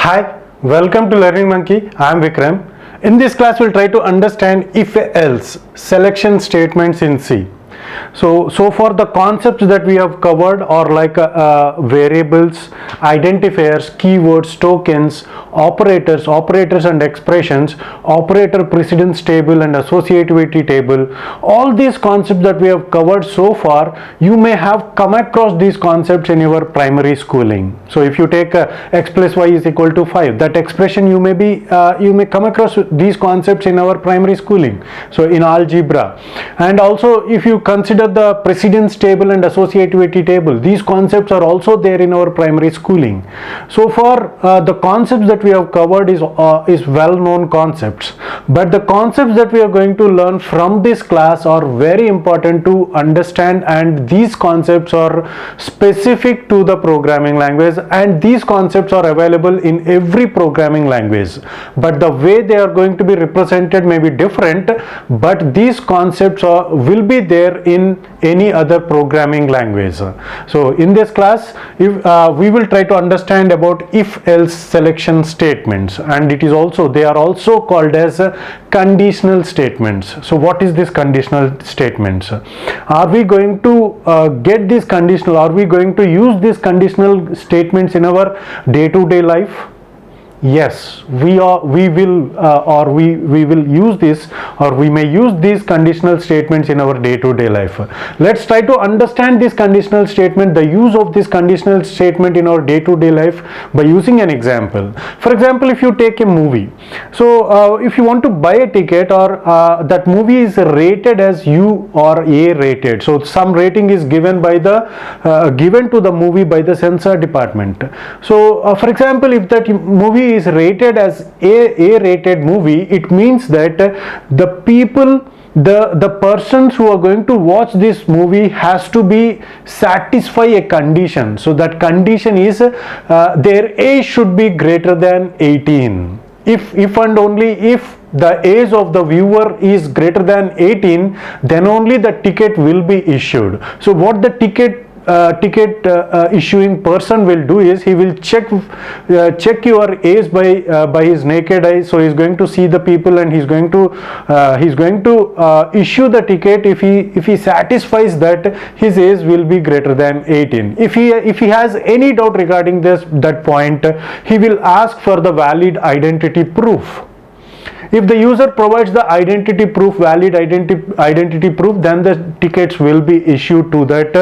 Hi, welcome to Learning Monkey. I am Vikram. In this class, we'll try to understand if-else selection statements in C. So far the concepts that we have covered are like variables, identifiers, keywords, tokens, operators and expressions, operator precedence table and associativity table. All these concepts that we have covered so far, you may have come across these concepts in your primary schooling. So if you take x plus y is equal to 5, that expression you may come across these concepts in our primary schooling. So in algebra, and also if you consider the precedence table and associativity table, these concepts are also there in our primary schooling. So far the concepts that we have covered is well known concepts, but the concepts that we are going to learn from this class are very important to understand, and these concepts are specific to the programming language, and these concepts are available in every programming language, but the way they are going to be represented may be different, but these concepts will be there in any other programming language. So in this class, we will try to understand about if-else selection statements, and they are also called as conditional statements. So what is this conditional statements? Are we going to are we going to use these conditional statements in our day-to-day life? Yes, we will use this, or we may use these conditional statements in our day-to-day life. Let's try to understand this conditional statement, the use of this conditional statement in our day-to-day life by using an example. For example, if you take a movie, so if you want to buy a ticket, or that movie is rated as U or A rated, so some rating is given to the movie by the censor department. So for example, if that movie is rated as A rated movie, it means that the persons who are going to watch this movie has to satisfy a condition. So that condition is their age should be greater than 18. If and only if the age of the viewer is greater than 18, then only the ticket will be issued. So what the ticket issuing person will do is he will check your age by his naked eye. So he's going to see the people, and he's going to issue the ticket if he satisfies that his age will be greater than 18. If he has any doubt regarding that point, he will ask for the valid identity proof. If the user provides the valid identity proof, then the tickets will be issued to that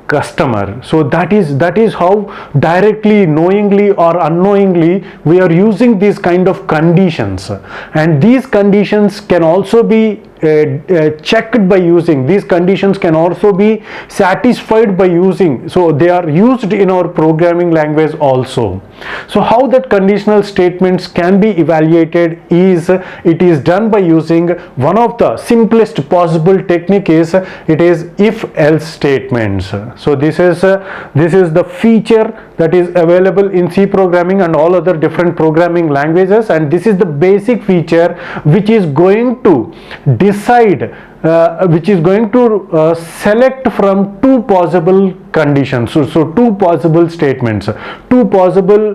customer. So that is how directly, knowingly or unknowingly, we are using these kind of conditions, and these conditions can also be checked by using. These conditions can also be satisfied by using. So they are used in our programming language also. So how that conditional statements can be evaluated is, it is done by using one of the simplest possible technique is if-else statements. So this is the feature that is available in C programming and all other different programming languages, and this is the basic feature which is going to decide select from two possible conditions. So two possible statements, two possible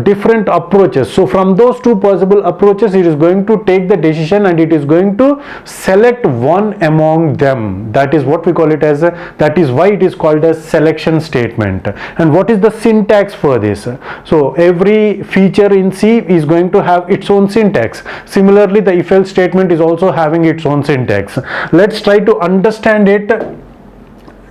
different approaches. So from those two possible approaches, it is going to take the decision, and it is going to select one among them. That is what we call it as that is why it is called as selection statement. And what is the syntax for this? So every feature in C is going to have its own syntax. Similarly, the if-else statement is also having its own syntax. Let's try to understand it.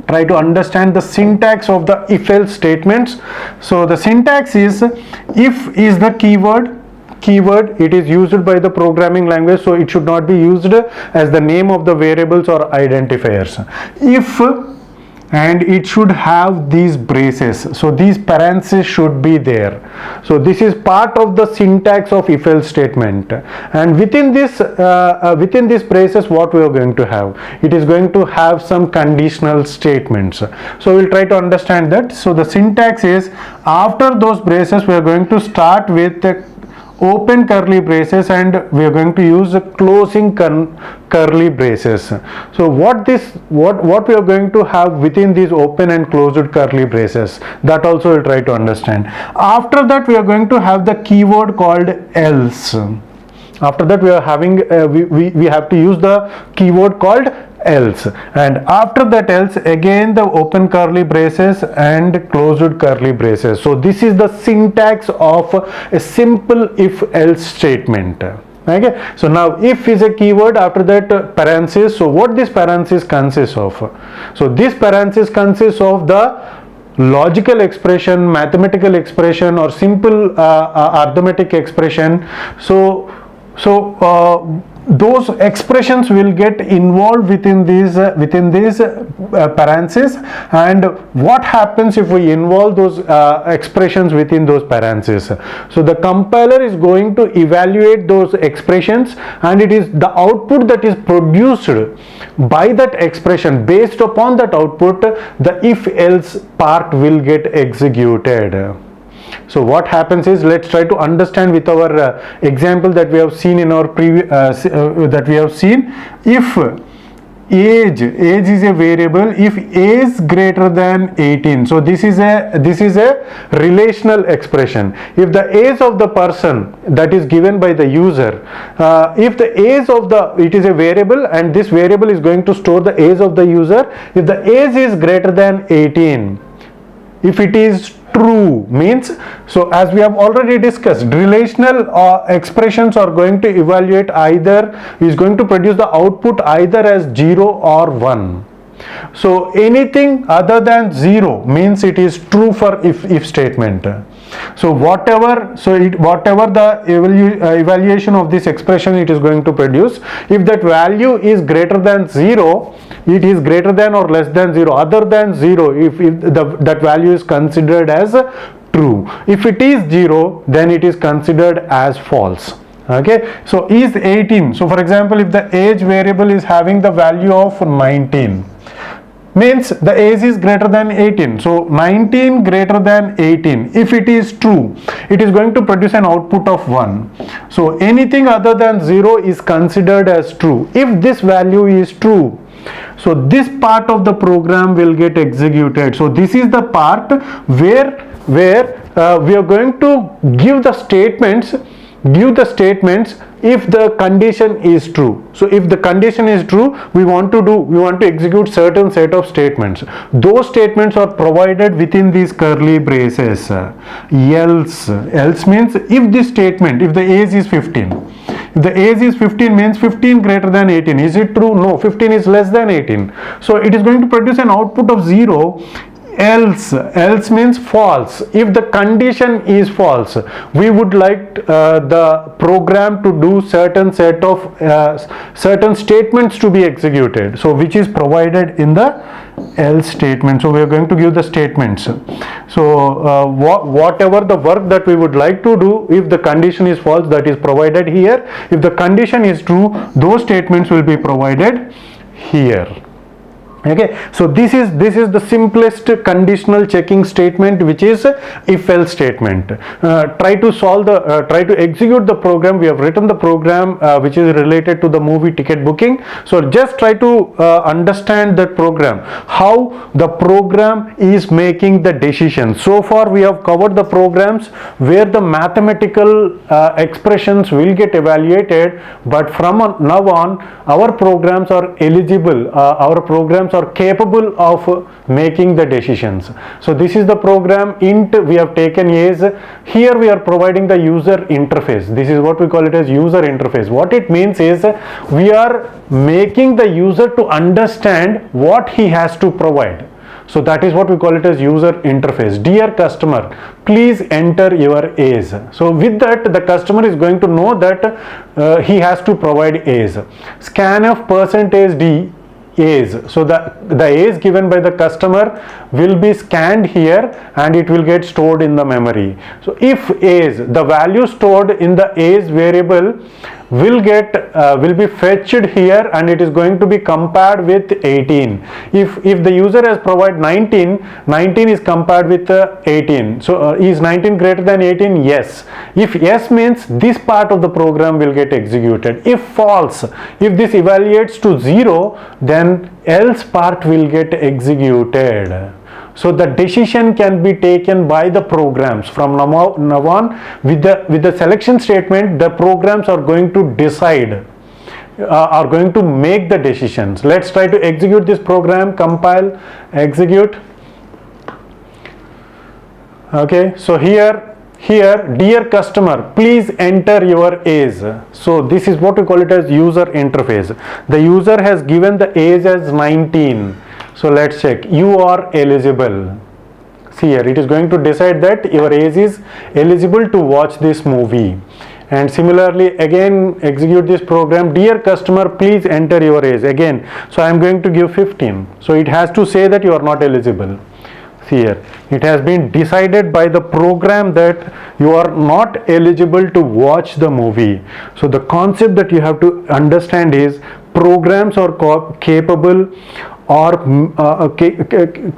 Try to understand the syntax of the if-else statements. So the syntax is, if is the keyword, it is used by the programming language, so it should not be used as the name of the variables or identifiers. If, and it should have these braces, so these parentheses should be there. So this is part of the syntax of if-else statement, and within this braces, what we are going to have, it is going to have some conditional statements. So we'll try to understand that. So the syntax is, after those braces we are going to start with open curly braces, and we are going to use closing curly braces. So what we are going to have within these open and closed curly braces, that also we'll try to understand. After that we are going to have the keyword called else. After that we are having we have to use the keyword called else, and after that else again the open curly braces and closed curly braces. So this is the syntax of a simple if else statement. Okay, so now if is a keyword, after that parenthesis. So what this parenthesis consists of? So this parenthesis consists of the logical expression, mathematical expression, or simple arithmetic expression. So those expressions will get involved within these parentheses. And what happens if we involve those expressions within those parentheses? So the compiler is going to evaluate those expressions, and it is the output that is produced by that expression. Based upon that output, the if else part will get executed. So what happens is, let's try to understand with our example that we have seen in our previous if age is a variable, if age is greater than 18. So this is a relational expression. If the age of the person that is given by the user, if the age of it is a variable, and this variable is going to store the age of the user. If the age is greater than 18, if it is true, means, so as we have already discussed, relational expressions are going to evaluate is going to produce the output either as 0 or 1. So anything other than 0 means it is true for if statement. So whatever the evaluation of this expression it is going to produce, if that value is greater than 0, it is greater than or less than 0. Other than 0, if that value is considered as true. If it is 0, then it is considered as false. Okay, so is 18. So for example, if the age variable is having the value of 19, means the age is greater than 18. So 19 greater than 18, if it is true, it is going to produce an output of 1. So anything other than 0 is considered as true. If this value is true, so this part of the program will get executed. So this is the part where we are going to give the statements if the condition is true. So if the condition is true, we want to execute certain set of statements. Those statements are provided within these curly braces. Else means if this statement, if the age is 15, if the age is 15 means 15 greater than 18. Is it true? No, 15 is less than 18. So it is going to produce an output of 0. Else means false. If the condition is false, we would like the program to do certain set of certain statements to be executed. So which is provided in the else statement. So we are going to give the statements. So whatever the work that we would like to do, if the condition is false, that is provided here. If the condition is true, those statements will be provided here. Okay, so this is the simplest conditional checking statement, which is if else statement. Try to execute the program. We have written the program which is related to the movie ticket booking. So just try to understand that program, how the program is making the decision. So far we have covered the programs where the mathematical expressions will get evaluated, but from now on our programs are eligible, our programs are capable of making the decisions. So this is the program. Int we have taken is, here we are providing the user interface. This is what we call it as user interface. What it means is we are making the user to understand what he has to provide. So that is what we call it as user interface. Dear customer, please enter your age. So with that, the customer is going to know that he has to provide age. Scanf %d age. So the age given by the customer will be scanned here and it will get stored in the memory. So if age, the value stored in the age variable will be fetched here, and it is going to be compared with 18. If the user has provided 19 is compared with 18. So is 19 greater than 18? Yes. If yes means this part of the program will get executed. If false, if this evaluates to 0, then else part will get executed. So the decision can be taken by the programs from now on. With the selection statement, the programs are going to decide, are going to make the decisions. Let's try to execute this program. Compile, execute. Okay, so here, dear customer, please enter your age. So this is what we call it as user interface. The user has given the age as 19. So let's check. You are eligible. See here, it is going to decide that your age is eligible to watch this movie. And similarly, again execute this program. Dear customer, please enter your age. Again, so I am going to give 15. So it has to say that you are not eligible. See here, it has been decided by the program that you are not eligible to watch the movie. So the concept that you have to understand is programs are capable, or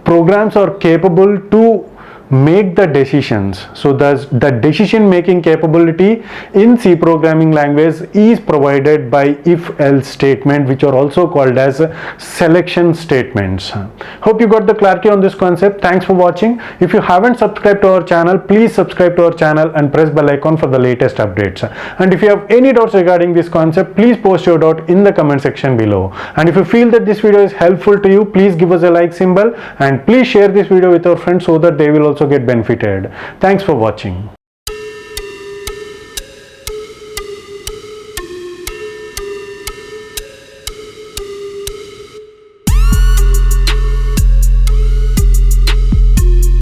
programs are capable to make the decisions. So the decision making capability in C programming language is provided by if else statement, which are also called as selection statements. Hope you got the clarity on this concept. Thanks for watching. If you haven't subscribed to our channel, please subscribe to our channel and press bell icon for the latest updates. And if you have any doubts regarding this concept, please post your doubt in the comment section below. And if you feel that this video is helpful to you, please give us a like symbol, and please share this video with your friends so that they will also get benefited. Thanks for watching.